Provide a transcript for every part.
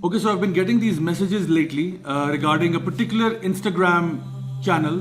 Okay, so I've been getting these messages lately regarding a particular Instagram channel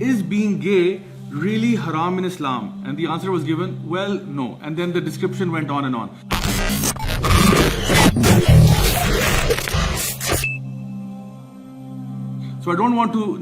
is being gay really haram in Islam? And the answer was given, well, no. And then the description went on and on. So I don't want to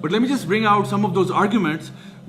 But let me just bring out some of those arguments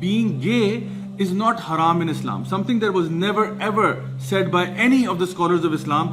being gay is not haram in Islam. Something that was never ever said by any of the scholars of Islam.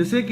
They say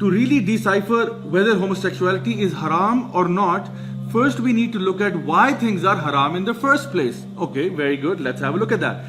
to really decipher whether homosexuality is haram or not, first we need to look at why things are haram in the first place. Okay, very good. Let's have a look at that.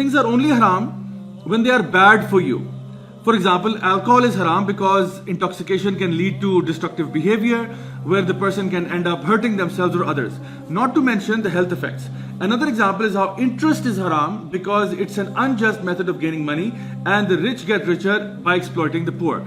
things are only haram when they are bad for you. For example, alcohol is haram because intoxication can lead to destructive behavior where the person can end up hurting themselves or others. Not to mention the health effects. Another example is how interest is haram because it's an unjust method of gaining money and the rich get richer by exploiting the poor.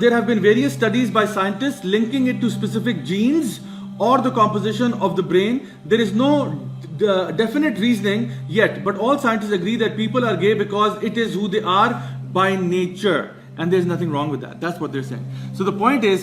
there have been various studies by scientists linking it to specific genes or the composition of the brain. There is no definite reasoning yet, but all scientists agree that people are gay because it is who they are by nature. And there's nothing wrong with that. That's what they're saying. So the point is,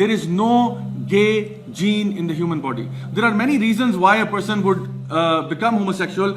there is no gay gene in the human body. There are many reasons why a person would become homosexual.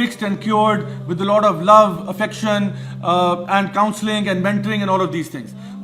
fixed and cured with a lot of love, affection, and counseling and mentoring and all of these things.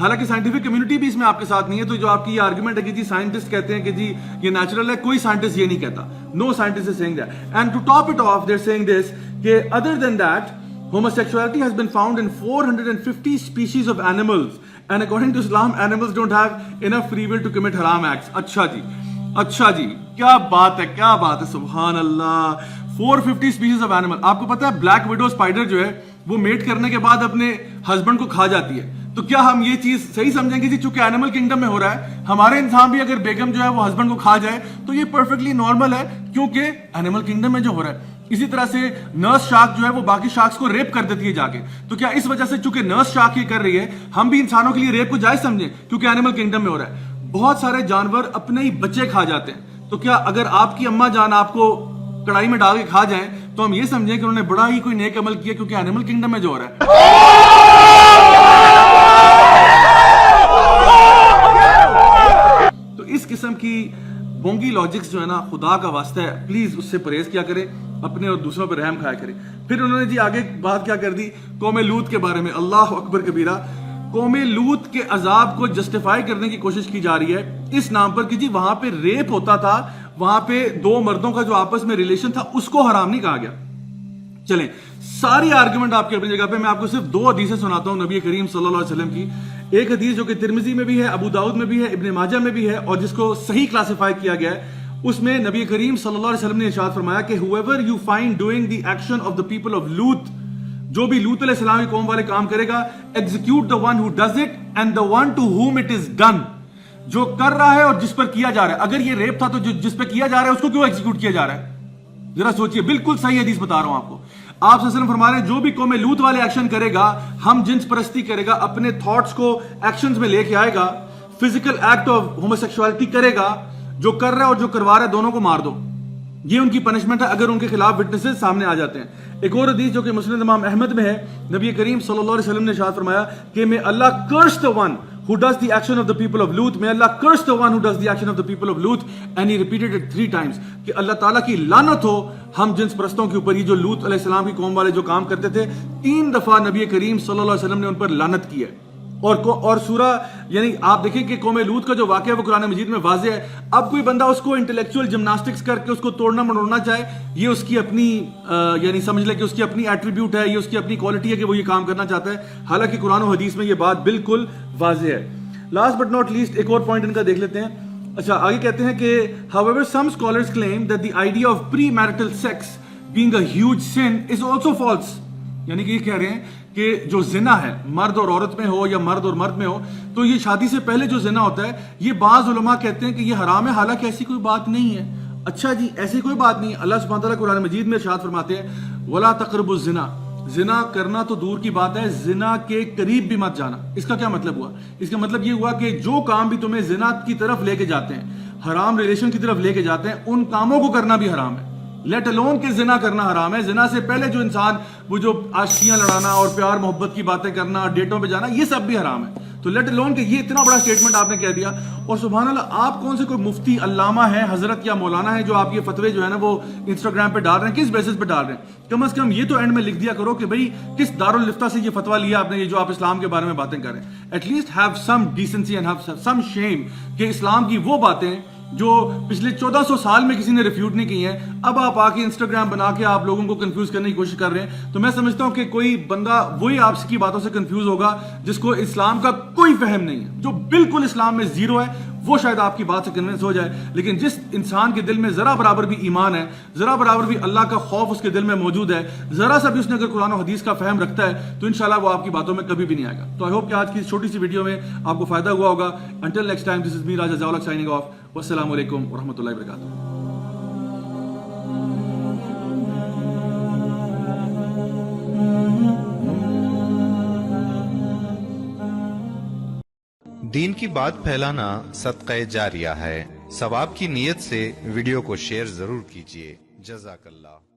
حالانکہ scientific community بھی اس میں آپ کے ساتھ نہیں ہے. تو جو آپ کی یہ آرگومنٹ ہے کہ جی سائنٹسٹ کہتے ہیں کہ جی یہ نیچرل ہے, کوئی سائنٹسٹ یہ نہیں کہتا. No scientist is seeing that. And to top it off they are seeing this کہ other than that homosexuality has been found in 450 species of animals, and according to Islam animals don't have enough free will to commit haram acts. اچھا جی کیا بات ہے سبحان اللہ. 450 species of animal. آپ کو پتا ہے بلیک ویڈو اسپائڈر جو ہے وہ میٹ کرنے کے بعد اپنے ہسبینڈ کو کھا جاتی ہے. تو کیا ہم یہ چیز صحیح سمجھیں گے جی چونکہ اینیمل کنگڈم میں ہو رہا ہے, ہمارے انسان بھی اگر بیگم جو ہے وہ ہسبینڈ کو کھا جائے تو یہ پرفیکٹلی نارمل ہے کیونکہ اینیمل کنگڈم میں جو ہو رہا ہے. اسی طرح سے نرس شارک جو ہے وہ باقی شارکس کو ریپ کر دیتی ہے جا کے. تو کیا اس وجہ سے چونکہ نرس شارک یہ کر رہی ہے ہم بھی انسانوں کے لیے ریپ کو جائز سمجھیں کیونکہ اینیمل کنگڈم میں ہو رہا ہے. بہت سارے جانور اپنے ہی بچے کھا جاتے ہیں. تو کیا اگر آپ کی اماں جان آپ کو کڑائی میں ڈال کے کھا جائیں تو ہم یہ سمجھیں کہ انہوں نے بڑا ہی کوئی نیک عمل کیا کیونکہ اینیمل کنگڈم میں جو ہو رہا ہے. تو اس قسم کی بونگی لاجکس جو ہے نا, خدا کا واسطہ ہے پلیز اس سے پرہیز کیا کریں, اپنے اور دوسروں پر رحم کھایا کریں. پھر انہوں نے جی آگے بات کیا کر دی قوم لوط کے بارے میں. اللہ اکبر کبیرہ. قوم لوط کے عذاب کو جسٹیفائی کرنے کی کوشش کی جا رہی ہے اس نام پر کہ جی وہاں پہ ریپ ہوتا تھا, وہاں پہ دو مردوں کا جو آپس میں ریلیشن تھا اس کو حرام نہیں کہا گیا. چلیں ساری آرگومنٹ آپ کی اپنی جگہ پہ, میں آپ کو صرف 2 حدیثیں سناتا ہوں نبی کریم صلی اللہ علیہ وسلم کی. ایک حدیث جو کہ ترمذی میں بھی ہے, ابو داؤد میں بھی ہے, ابن ماجہ میں بھی ہے, اور جس کو صحیح کلاسیفائی کیا گیا ہے. اس میں نبی کریم صلی اللہ علیہ وسلم نے ارشاد فرمایا کہ whoever you find doing the action of the people of Lut, جو بھی لوط علیہ السلام کی قوم والے کام کرے گا, execute the one who does it and the one to whom it is done. جو کر رہا ہے اور جس پر کیا جا رہا ہے. اگر یہ ریپ تھا تو جس پہ کیا جا رہا ہے اس کو کیوں ایگزیکیوٹ کیا جا رہا ہے؟ ذرا سوچئے. بالکل صحیح حدیث بتا رہا ہوں آپ کو. آپ صلی اللہ علیہ وسلم فرما رہے ہیں جو بھی قوم لوط والے ایکشن کرے گا, ہم جنس پرستی کرے گا, اپنے تھاٹس کو ایکشنز میں لے کے آئے گا, فزیکل ایکٹ آف ہوموسیکسوالٹی کرے گا, جو کر رہا ہے اور جو کروا رہا ہے دونوں کو مار دو. یہ ان کی پنشمنٹ ہے اگر ان کے خلاف وٹنسز سامنے آ جاتے ہیں. ایک اور حدیث جو کہ مسند امام احمد میں ہے, نبی کریم صلی اللہ علیہ وسلم نے ارشاد فرمایا کہ may Allah curse the one who does the action of the people of Lut, may Allah curse the one who does the action of the people of Lut, and he repeated it 3 times کہ اللہ تعالیٰ کی لعنت ہو ہم جنس پرستوں کے اوپر. یہ جو لوط علیہ السلام کی قوم والے جو کام کرتے تھے 3 دفعہ نبی کریم صلی اللہ علیہ وسلم نے ان پر لعنت کی ہے. اور سورہ یعنی آپ دیکھیں کہ قوم لوط کا جو واقعہ ہے وہ قرآن مجید میں واضح ہے. اب کوئی بندہ اس کو انٹلیکچوئل جمناسٹکس کر کے اس کو توڑنا مڑوڑنا چاہے, یہ اس کی اپنی یعنی سمجھ لے کہ اس کی اپنی ایٹریبیوٹ ہے, یہ اس کی اپنی کوالٹی ہے کہ وہ یہ کام کرنا چاہتا ہے. حالانکہ قرآن و حدیث میں یہ بات بالکل واضح ہے. لاسٹ بٹ ناٹ لیسٹ ایک اور پوائنٹ ان کا دیکھ لیتے ہیں. اچھا آگے کہتے ہیں کہ however some scholars claim that the idea of premarital sex being a huge sin is also false. یعنی کہ یہ کہہ رہے ہیں کہ جو زنا ہے مرد اور عورت میں ہو یا مرد اور مرد میں ہو تو یہ شادی سے پہلے جو زنا ہوتا ہے یہ بعض علماء کہتے ہیں کہ یہ حرام ہے, حالانکہ ایسی کوئی بات نہیں ہے. اچھا جی ایسی کوئی بات نہیں. اللہ سبحانہ تعالیٰ قرآن مجید میں ارشاد فرماتے ہیں وَلَا تَقْرَبُوا الزِّنَا, زنا کرنا تو دور کی بات ہے, زنا کے قریب بھی مت جانا. اس کا کیا مطلب ہوا؟ اس کا مطلب یہ ہوا کہ جو کام بھی تمہیں زنا کی طرف لے کے جاتے ہیں, حرام ریلیشن کی طرف لے کے جاتے ہیں, ان کاموں کو کرنا بھی حرام ہے. لیٹ الون کہ زنا کرنا حرام ہے. زنا سے پہلے جو انسان وہ جو عاشقیاں لڑانا اور پیار محبت کی باتیں کرنا, ڈیٹوں پہ جانا, یہ سب بھی حرام ہے. تو لیٹ الون کہ یہ اتنا بڑا اسٹیٹمنٹ آپ نے کہہ دیا. اور سبحان اللہ آپ کون سے کوئی مفتی علامہ ہیں, حضرت یا مولانا ہیں جو آپ یہ فتوے جو ہے نا وہ انسٹاگرام پہ ڈال رہے ہیں, کس بیسس پہ ڈال رہے ہیں؟ کم از کم یہ تو اینڈ میں لکھ دیا کرو کہ بھائی کس دارالفتہ سے یہ فتویٰ لیا آپ نے, یہ جو آپ اسلام کے بارے میں باتیں کر رہے ہیں. At least have some decency and have some shame کہ اسلام کی وہ باتیں جو پچھلے 1400 سال میں کسی نے ریفیوٹ نہیں کی ہیں, اب آپ آ کے انسٹاگرام بنا کے آپ لوگوں کو کنفیوز کرنے کی کوشش کر رہے ہیں. تو میں سمجھتا ہوں کہ کوئی بندہ وہی آپ کی باتوں سے کنفیوز ہوگا جس کو اسلام کا کوئی فہم نہیں ہے, جو بالکل اسلام میں زیرو ہے, وہ شاید آپ کی بات سے کنونس ہو جائے. لیکن جس انسان کے دل میں ذرا برابر بھی ایمان ہے, ذرا برابر بھی اللہ کا خوف اس کے دل میں موجود ہے, ذرا سا بھی اس نے اگر قرآن و حدیث کا فہم رکھتا ہے تو انشاءاللہ وہ آپ کی باتوں میں کبھی بھی نہیں آئے گا. تو آئی ہوپ کہ آج کی چھوٹی سی ویڈیو میں آپ کو فائدہ ہوا ہوگا. انٹل نیکسٹ ٹائم, دس از می راجہ ضیاء الحق سائننگ آف. والسلام علیکم ورحمۃ اللہ وبرکاتہ. دین کی بات پھیلانا صدقہ جاریہ ہے. ثواب کی نیت سے ویڈیو کو شیئر ضرور کیجیے. جزاک اللہ.